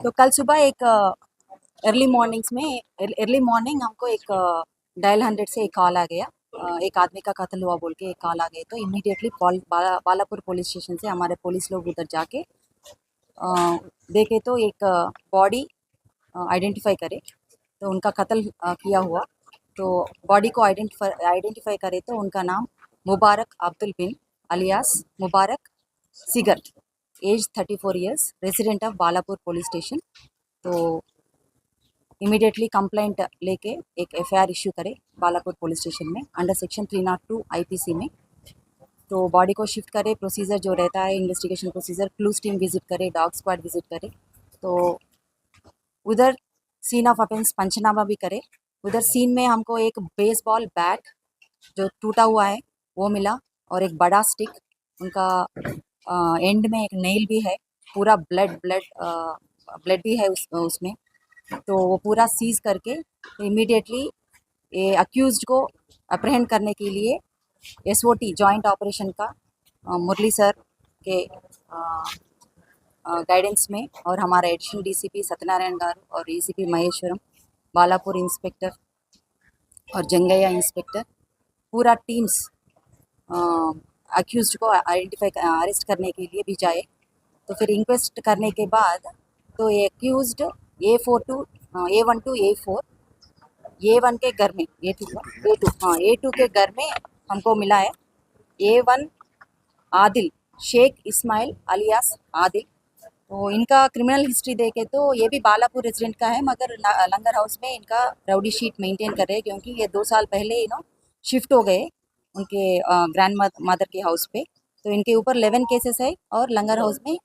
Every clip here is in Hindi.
तो कल सुबह एक अर्ली मॉर्निंग हमको एक डायल 100 से एक कॉल आ गया। एक आदमी का कत्ल हुआ बोल के एक कॉल आ गया, तो इमीडिएटली बालापुर पुलिस स्टेशन से हमारे पुलिस लोग उधर जाके देखे तो एक बॉडी आइडेंटिफाई करे, तो उनका कत्ल किया हुआ। तो बॉडी को आइडेंटिफाई करे तो उनका नाम मुबारक अब्दुल बिन अलियास मुबारक सिगर, age 34 years, resident of Balapur police station. तो इमीडिएटली कंप्लेंट लेके एक एफआईआर इश्यू करे बालापुर पुलिस स्टेशन में अंडर सेक्शन 302 आईपीसी में। तो बॉडी को शिफ्ट करे, प्रोसीजर जो रहता है investigation procedure, clues team visit करे, डॉग स्क्वाड विजिट करे। तो उधर सीन ऑफ ऑफेंस पंचनामा भी करे। उधर सीन में हमको एक बेसबॉल बैट जो टूटा हुआ है वो मिला, और एक बड़ा स्टिक, उनका एंड में एक नेल भी है, पूरा ब्लड भी है उसमें। तो वो पूरा सीज करके इमीडिएटली ये अक्यूज्ड को अप्रहेंड करने के लिए एसओटी जॉइंट ऑपरेशन का मुरली सर के गाइडेंस में, और हमारा एडिशनल डीसीपी सत्यनारायण गारू और एसीपी महेश्वरम, बालापुर इंस्पेक्टर और जंगैया इंस्पेक्टर, पूरा टीम्स अक्यूज्ड को आइडेंटिफाई अरेस्ट करने के लिए भी जाए। तो फिर इंक्वेस्ट करने के बाद तो ये accused A1 to A4, A1 के घर में, A2 के घर में हमको मिला है A1 आदिल शेख इस्माइल अलियास आदिल। तो इनका क्रिमिनल हिस्ट्री देखे तो ये भी बालापुर रेजिडेंट का है, मगर लंगर हाउस में इनका राउडी शीट मेंटेन कर रहे हैं, क्योंकि ये 2 साल पहले शिफ्ट हो गए उनके ग्रैंड मदर के हाउस पे। तो इनके ऊपर 11 केसेस है और लंगर हाउस में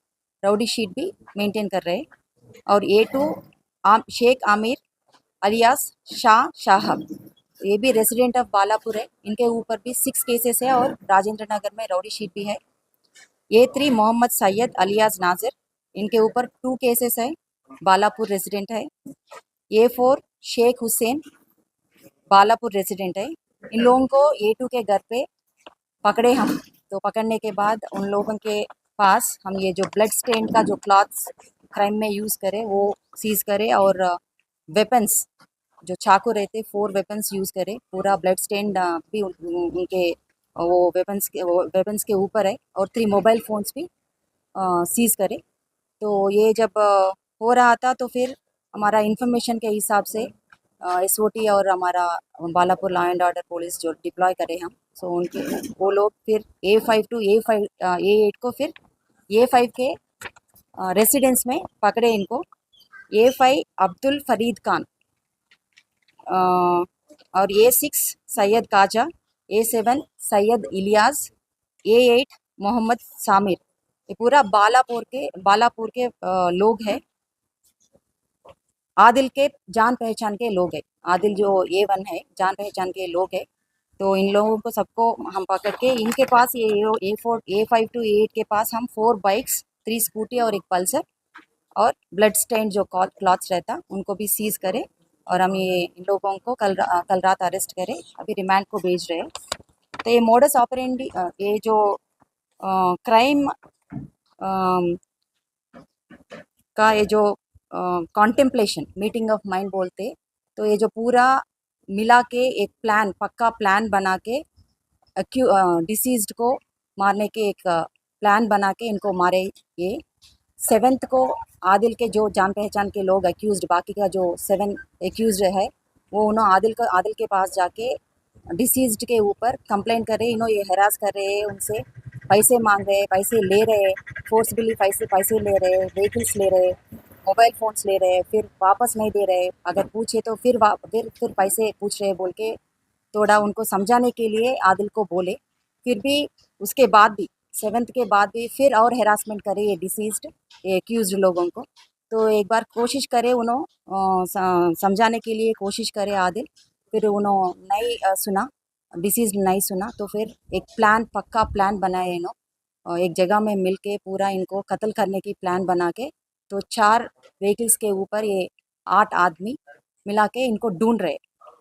राउडी शीट भी मेंटेन कर रहे हैं। और A2 शेख आमिर अलियास शाह साहब, ये भी रेसिडेंट ऑफ बालापुर है, इनके ऊपर भी 6 केसेस है और राजेंद्र नगर में राउडी शीट भी है। A3 मोहम्मद सैयद अलियास नाजिर, इनके ऊपर 2 केसेस है, बालापुर रेसिडेंट है। A4 शेख हुसैन, बालापुर रेसिडेंट है। इन लोगों को A2 के घर पे पकड़े हम। तो पकड़ने के बाद उन लोगों के पास हम ये जो ब्लड स्टेन का जो क्लॉथ्स क्राइम में यूज़ करे वो सीज करे, और वेपन्स जो चाकू रहते 4 वेपन्स यूज़ करे। पूरा ब्लड स्टेन भी उनके वो वेपन्स के ऊपर है, और 3 मोबाइल फ़ोन्स भी सीज करे। तो ये जब हो रहा था तो फिर हमारा इंफॉर्मेशन के हिसाब से एसओटी और हमारा Balapur law and order police जो डिप्लॉय करे हम, सो उनके वो लोग फिर A5 to A8 को फिर A5 के रेसिडेंस में पकड़े इनको। A5 अब्दुल फरीद खान, और A6 Syed Kaza, A7 Syed Ilyas, A8 Mohammad सामिर। ये पूरा बालापुर के लोग हैं, आदिल के जान पहचान के लोग हैं। आदिल जो A1 है जान पहचान के लोग हैं। तो इन लोगों को सबको हम पकड़ के इनके पास ये A4 A5 to A8 के पास हम 4 बाइक्स, 3 स्कूटी और एक पल्सर और ब्लड स्टेन जो क्लॉथ्स रहता उनको भी सीज करे, और हम ये इन लोगों को कल रात अरेस्ट करें, अभी रिमांड को भेज रहे हैं। तो ये मोडस ऑपरेंडी, ये जो क्राइम का ये जो कॉन्टेम्पलेशन मीटिंग ऑफ माइंड बोलते, तो ये जो पूरा मिला के एक प्लान, पक्का प्लान बना के डिसीज्ड को मारने के एक प्लान बना के इनको मारे। ये 7th को आदिल के जो जान पहचान के लोग एक्यूज्ड, बाकी का जो 7 एक्यूज्ड है वो उन्होंने आदिल के पास जाके डिसीज्ड के ऊपर कंप्लेंट कर रहे, ये हरास कर रहे हैं, उनसे पैसे मांग रहे, पैसे ले रहे, फोर्सबली पैसे ले रहे, व्हीकल्स ले रहे, मोबाइल फ़ोन्स ले रहे, फिर वापस नहीं दे रहे, अगर पूछे तो फिर पैसे पूछ रहे बोल के थोड़ा उनको समझाने के लिए आदिल को बोले। फिर भी उसके बाद भी 7th के बाद भी फिर और हेरासमेंट करे ये डिसीज्ड, ये एक्यूज्ड लोगों को। तो एक बार कोशिश करे समझाने के लिए कोशिश करे आदिल, फिर उन्होंने नहीं सुना, डिसीज्ड नहीं सुना। तो फिर एक प्लान, पक्का प्लान बनाए एक जगह में मिल के पूरा इनको कत्ल करने की प्लान बना के। तो 4 व्हीकल्स के ऊपर ये 8 आदमी मिला के इनको ढूंढ रहे।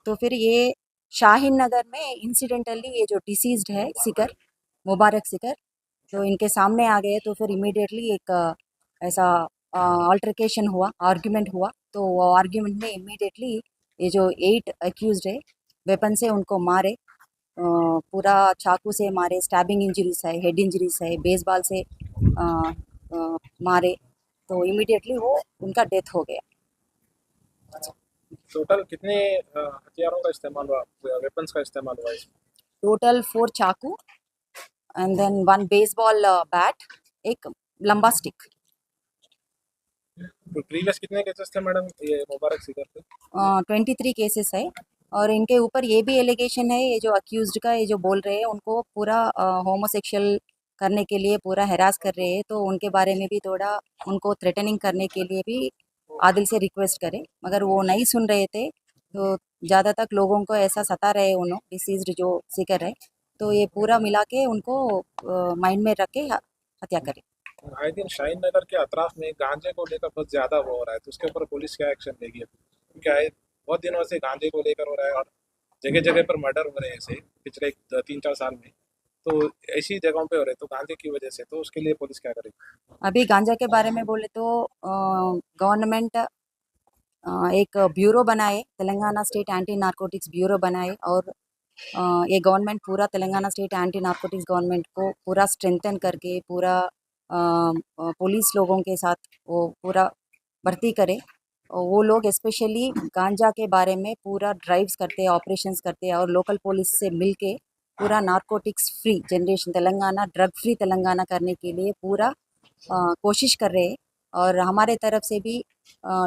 तो फिर ये शाहीन नगर में इंसिडेंटली ये जो डिसीज्ड है सिकर, मुबारक सिकर, तो इनके सामने आ गए। तो फिर इमीडिएटली एक ऐसा अल्टरकेशन हुआ, आर्ग्यूमेंट हुआ। तो वो आर्ग्यूमेंट में इमीडिएटली ये जो 8 अक्यूज्ड है वेपन से उनको मारे, पूरा चाकू से मारे, स्टैबिंग इंजरीज है, हेड इंजरीज है, बेसबॉल से अ, मारे। तो इमीडिएटली वो उनका डेथ हो गया। टोटल कितने हथियारों का इस्तेमाल हुआ, वेपन्स का इस्तेमाल हुआ इसमें? टोटल 4 चाकू एंड देन 1 बेसबॉल बैट, एक लंबा स्टिक। तो प्रीवियस कितने केसेस थे मैडम ये मुबारक सीगर पे? 23 केसेस है और इनके ऊपर ये भी एलिगेशन है, ये जो अक्यूज्ड का ये जो बोल रहे हैं उनको पूरा होमोसेक्सुअल करने के लिए पूरा हैरास कर रहे हैं। तो उनके बारे में भी थोड़ा उनको थ्रेटनिंग करने के लिए भी आदिल से रिक्वेस्ट करें, मगर वो नहीं सुन रहे थे। तो ज़्यादा तक लोगों को ऐसा सता रहे उन्होंने, डिसीज्ड जो सीकर है। तो ये पूरा मिला के उनको माइंड में रख के हत्या करें। आए दिन शाहीन नगर के अतराफ में गांजे को लेकर बहुत ज्यादा वो हो रहा है, तो उसके ऊपर पुलिस क्या एक्शन लेगी अभी? क्योंकि आए बहुत दिनों से गांजे को लेकर हो रहा है और जगह जगह पर मर्डर हो रहे हैं ऐसे पिछले 3-4 साल में। तो ऐसी जगहों पे हो रहे हैं, तो गांजे की वजह से, तो उसके लिए पुलिस क्या करेगी? अभी गांजा के बारे में बोले तो गवर्नमेंट एक ब्यूरो बनाए, Telangana state anti narcotics bureau बनाए। और ये गवर्नमेंट पूरा Telangana state anti narcotics government को पूरा स्ट्रेंथन करके पूरा पुलिस लोगों के साथ वो पूरा भर्ती करे। और वो लोग स्पेशली गांजा के बारे में पूरा ड्राइव्स करते हैं, ऑपरेशंस करते हैं और लोकल पुलिस से मिलके पूरा narcotics free generation Telangana, drug free Telangana करने के लिए पूरा कोशिश कर रहे हैं। और हमारे तरफ से भी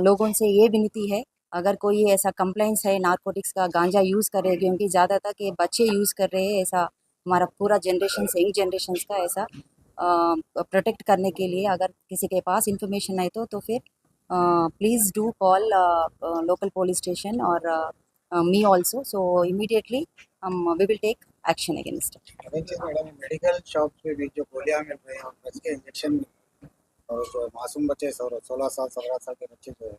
लोगों से ये विनती है, अगर कोई ऐसा कंप्लेंट्स है नारकोटिक्स का, गांजा यूज़ कर रहे हैं, क्योंकि ज़्यादातर के बच्चे यूज़ कर रहे हैं, ऐसा हमारा पूरा जनरेशन से यंग जनरेशन्स का ऐसा प्रोटेक्ट करने के लिए अगर किसी के पास इंफॉर्मेशन है तो फिर please do call local police station और मी ऑल्सो। सो इमीडिएटली हम we will take action against it. अरे चीज मैडम, मेडिकल शॉप पे भी जो गोलियां मिल रही हैं और बच के इंजेक्शन और जो मासूम बच्चे 16 साल 17 साल के बच्चे जो है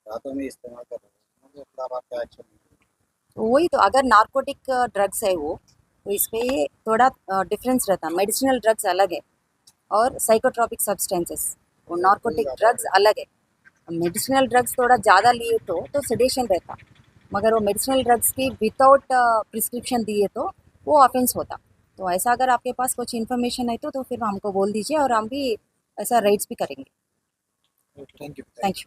रातों में इस्तेमाल कर रहे हैं, उनके खिलाफ आप क्या एक्शन लेंगे? वही तो, अगर नार्कोटिक ड्रग्स है वो, तो इसमें थोड़ा डिफरेंस रहता है। मेडिसिनल ड्रग्स अलग है और साइकोट्रॉपिक सब्सटेंसेस, वो नार्कोटिक ड्रग्स अलग है। मेडिसिनल ड्रग्स थोड़ा ज़्यादा लिए तो सेडेशन रहता, मगर वो मेडिसिनल ड्रग्स की विदाउट प्रिस्क्रिप्शन दिए तो वो ऑफेंस होता। तो ऐसा अगर आपके पास कुछ इन्फॉर्मेशन है तो फिर हमको बोल दीजिए और हम भी ऐसा राइट्स भी करेंगे। Thank you. Thank you.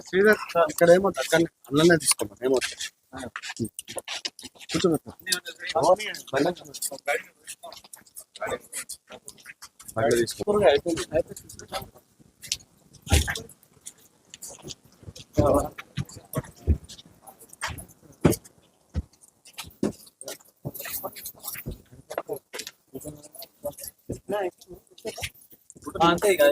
Sridhar ఇక్కడ ఏమవుతుంది అక్కడ అన్ననే తీసుకున్నాం ఏమవుతుంది కూర్చోబెట్టు అంతే ఇక